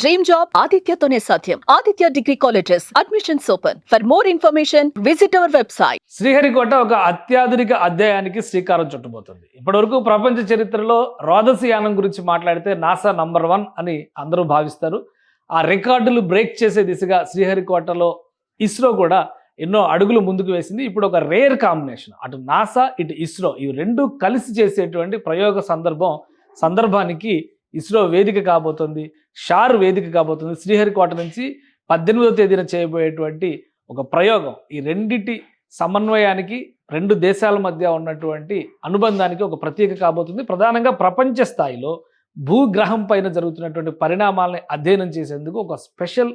Dream job ఆదిత్యతోనే సాధ్యం. Aditya degree colleges admissions open. For more information visit our website. Sriharikota ఒక అత్యాధునిక అధ్యాయానికి శ్రీకారం చుట్టబోతుంది. ఇప్పటివరకు ప్రపంచ చరిత్రలో రోదసి యానం గురించి మాట్లాడితే నాసా నంబర్ 1 అని అందరూ భావిస్తారు. ఆ రికార్డులు బ్రేక్ చేసే దిశగా శ్రీహరికోటలో ఇస్రో కూడా ఎన్నో అడుగులు ముందుకు వేసింది. ఇప్పుడు ఒక రేర్ కాంబినేషన్, అటు నాసా ఇటు ఇస్రో ఇవి రెండు కలిసి చేసేటువంటి ప్రయోగ సందర్భానికి ఇస్రో వేదిక కాబోతుంది, షార్ వేదిక కాబోతుంది. శ్రీహరికోట నుంచి 18వ తేదీన చేయబోయేటువంటి ఒక ప్రయోగం ఈ రెండిటి సమన్వయానికి, రెండు దేశాల మధ్య ఉన్నటువంటి అనుబంధానికి ఒక ప్రతీక కాబోతుంది. ప్రధానంగా ప్రపంచ స్థాయిలో భూగ్రహం పైన జరుగుతున్నటువంటి పరిణామాలని అధ్యయనం చేసేందుకు ఒక స్పెషల్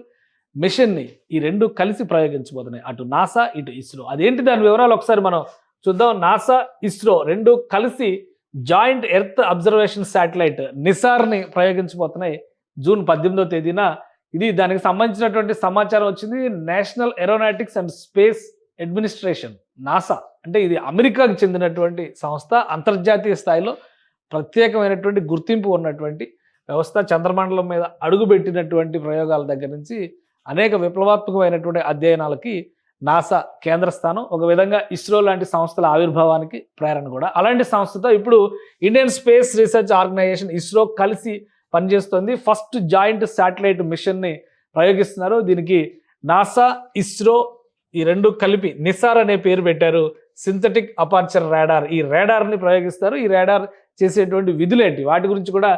మిషన్ని ఈ రెండు కలిసి ప్రయోగించబోతున్నాయి, అటు నాసా ఇటు ఇస్రో. అదేంటి దాని వివరాలు ఒకసారి మనం చూద్దాం. నాసా ఇస్రో రెండు కలిసి జాయింట్ ఎర్త్ అబ్జర్వేషన్ శాటిలైట్ నిసార్ని ప్రయోగించబోతున్నాయి జూన్ 18వ తేదీన. ఇది దానికి సంబంధించినటువంటి సమాచారం వచ్చింది. National Aeronautics and Space Administration, NASA అంటే ఇది అమెరికాకు చెందినటువంటి సంస్థ. అంతర్జాతీయ స్థాయిలో ప్రత్యేకమైనటువంటి గుర్తింపు ఉన్నటువంటి వ్యవస్థ. చంద్రమండలం మీద అడుగుపెట్టినటువంటి ప్రయోగాల దగ్గర నుంచి అనేక విప్లవాత్మకమైనటువంటి అధ్యయనాలకి నాసా కేంద్ర స్థానం. ఒక విధంగా ఇస్రో లాంటి సంస్థల ఆవిర్భావానికి ప్రేరణ కూడా. అలాంటి సంస్థతో ఇప్పుడు Indian space research organisation ISRO కలిసి పనిచేస్తుంది. ఫస్ట్ జాయింట్ శాటిలైట్ మిషన్ని ప్రయోగిస్తున్నారు. దీనికి నాసా ఇస్రో ఈ రెండు కలిపి నిసార్ అనే పేరు పెట్టారు. సింథటిక్ అపర్చర్ రాడార్, ఈ రాడార్ని ప్రయోగిస్తారు. ఈ రాడార్ చేసేటువంటి విధులేంటి వాటి గురించి కూడా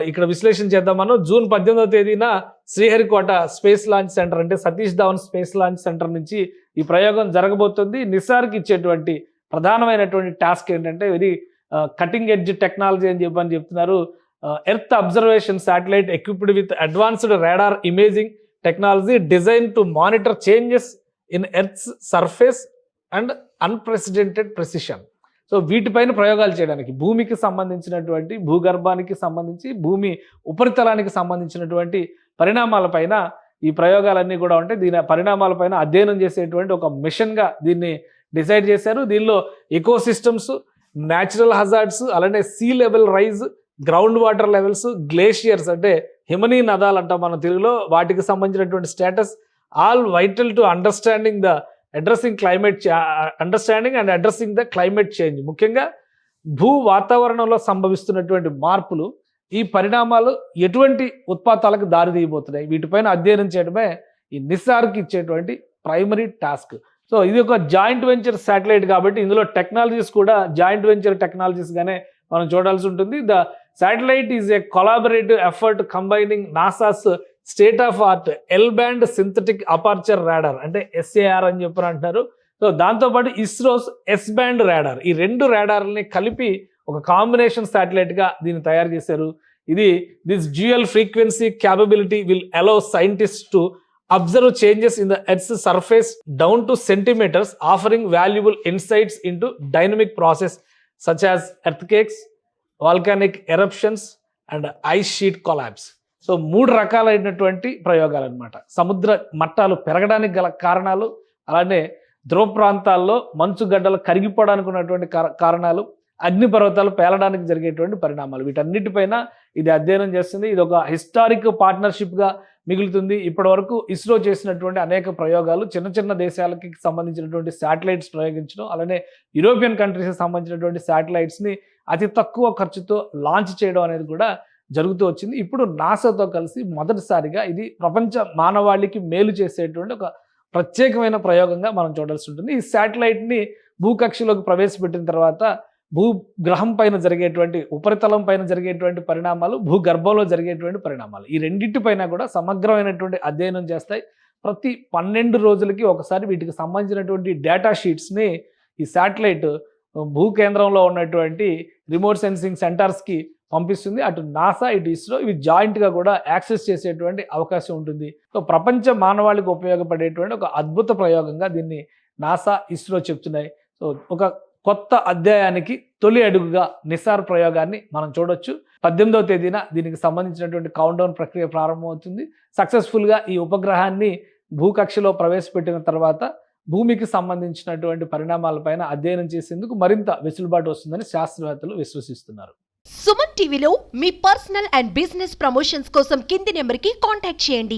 ఇక్కడ విశ్లేషణ చేద్దామను. జూన్ 18వ తేదీన శ్రీహరికోట స్పేస్ లాంచ్ సెంటర్ అంటే Satish Dhawan space launch centre నుంచి ఈ ప్రయోగం జరగబోతుంది. నిసార్కి ఇచ్చేటువంటి ప్రధానమైనటువంటి టాస్క్ ఏంటంటే వెరీ కటింగ్ ఎడ్జ్ టెక్నాలజీ అని చెప్తున్నారు. Earth observation satellite equipped with advanced radar imaging technology design to monitor changes in earth's surface and unprecedented precision. So వీటిపైన ప్రయోగాలు చేయడానికి భూమికి సంబంధించినటువంటి, భూగర్భానికి సంబంధించి, భూమి ఉపరితలానికి సంబంధించినటువంటి పరిణామాలపైన ఈ ప్రయోగాలన్నీ కూడా ఉంటాయి. దీని పరిణామాలపైన అధ్యయనం చేసేటువంటి ఒక మిషన్గా దీన్ని డిసైడ్ చేశారు. దీనిలో ఎకోసిస్టమ్స్, న్యాచురల్ హజార్డ్స్, అలానే sea level rise, ground water levels, glaciers అంటే హిమనీ నదాలు అంటాం మన తెలుగులో, వాటికి సంబంధించినటువంటి status, all vital to understanding and addressing the climate change. ముఖ్యంగా భూ వాతావరణంలో సంభవిస్తున్నటువంటి మార్పులు, ఈ పరిణామాలు ఎటువంటి ఉత్పాతాలకు దారితీయబోతున్నాయి, వీటిపైన అధ్యయనం చేయడమే ఈ నిసార్కి ఇచ్చేటువంటి ప్రైమరీ టాస్క్. సో ఇది ఒక జాయింట్ వెంచర్ శాటిలైట్ కాబట్టి ఇందులో టెక్నాలజీస్ కూడా జాయింట్ వెంచర్ టెక్నాలజీస్గానే మనం చూడాల్సి ఉంటుంది. The satellite is a collaborative effort combining NASA's state of art L band synthetic aperture radar అంటే SAR అని చెప్పి అంటున్నారు. సో దాంతోపాటు ఇస్రోస్ S బ్యాండ్ రాడార్, ఈ రెండు రాడార్ని కలిపి ఒక కాంబినేషన్ శాటిలైట్గా దీన్ని తయారు చేశారు. This dual frequency capability will allow scientist to observe changes in the earth's surface down to centimetres, offering valuable insights into dynamic process such as earthquakes, volcanic eruptions and ice sheet collapse. So 3 రకాలైనటువంటి ప్రయోగాలు అనమాట. సముద్ర మట్టాలు పెరగడానికి గల కారణాలు, అలానే ధ్రువ ప్రాంతాల్లో మంచు గడ్డలు కరిగిపోవడానికి ఉన్నటువంటి కారణాలు, అగ్నిపర్వతాలు పేలడానికి జరిగేటువంటి పరిణామాలు, వీటన్నిటిపైన ఇది అధ్యయనం చేస్తుంది. ఇది ఒక హిస్టారిక్ పార్ట్నర్షిప్గా మిగులుతుంది. ఇప్పటి వరకు ఇస్రో చేసినటువంటి అనేక ప్రయోగాలు చిన్న చిన్న దేశాలకి సంబంధించినటువంటి శాటిలైట్స్ ప్రయోగించడం, అలానే యూరోపియన్ కంట్రీస్కి సంబంధించినటువంటి శాటిలైట్స్ని అతి తక్కువ ఖర్చుతో లాంచ్ చేయడం అనేది కూడా జరుగుతూ వచ్చింది. ఇప్పుడు నాసాతో కలిసి మొదటిసారిగా ఇది ప్రపంచ మానవాళికి మేలు చేసేటువంటి ఒక ప్రత్యేకమైన ప్రయోగంగా మనం చూడాల్సి ఉంటుంది. ఈ శాటిలైట్ని భూకక్షలోకి ప్రవేశపెట్టిన తర్వాత భూగ్రహం పైన జరిగేటువంటి, ఉపరితలం పైన జరిగేటువంటి పరిణామాలు, భూగర్భంలో జరిగేటువంటి పరిణామాలు, ఈ రెండింటిపైన కూడా సమగ్రమైనటువంటి అధ్యయనం చేస్తాయి. ప్రతి 12 రోజులకి ఒకసారి వీటికి సంబంధించినటువంటి డేటా షీట్స్ని ఈ శాటిలైట్ భూకేంద్రంలో ఉన్నటువంటి రిమోట్ సెన్సింగ్ సెంటర్స్కి పంపిస్తుంది. అటు నాసా ఇటు ఇస్రో ఇవి జాయింట్గా కూడా యాక్సెస్ చేసేటువంటి అవకాశం ఉంటుంది. సో ప్రపంచ మానవాళికి ఉపయోగపడేటువంటి ఒక అద్భుత ప్రయోగంగా దీన్ని నాసా ఇస్రో చెప్తున్నాయి. సో ఒక కొత్త అధ్యాయానికి తొలి అడుగుగా నిసార్ ప్రయోగాన్ని మనం చూడొచ్చు. 18వ తేదీన దీనికి సంబంధించినటువంటి కౌంట్డౌన్ ప్రక్రియ ప్రారంభమవుతుంది. సక్సెస్ఫుల్గా ఈ ఉపగ్రహాన్ని భూకక్షలో ప్రవేశపెట్టిన తర్వాత భూమికి సంబంధించినటువంటి పరిణామాలపైన అధ్యయనం చేసేందుకు మరింత వెసులుబాటు వస్తుందని శాస్త్రవేత్తలు విశ్వసిస్తున్నారు. సుమన్ టీవీలో మీ పర్సనల్ అండ్ బిజినెస్ ప్రమోషన్స్ కోసం కింది నెంబర్కి కాంటాక్ట్ చేయండి.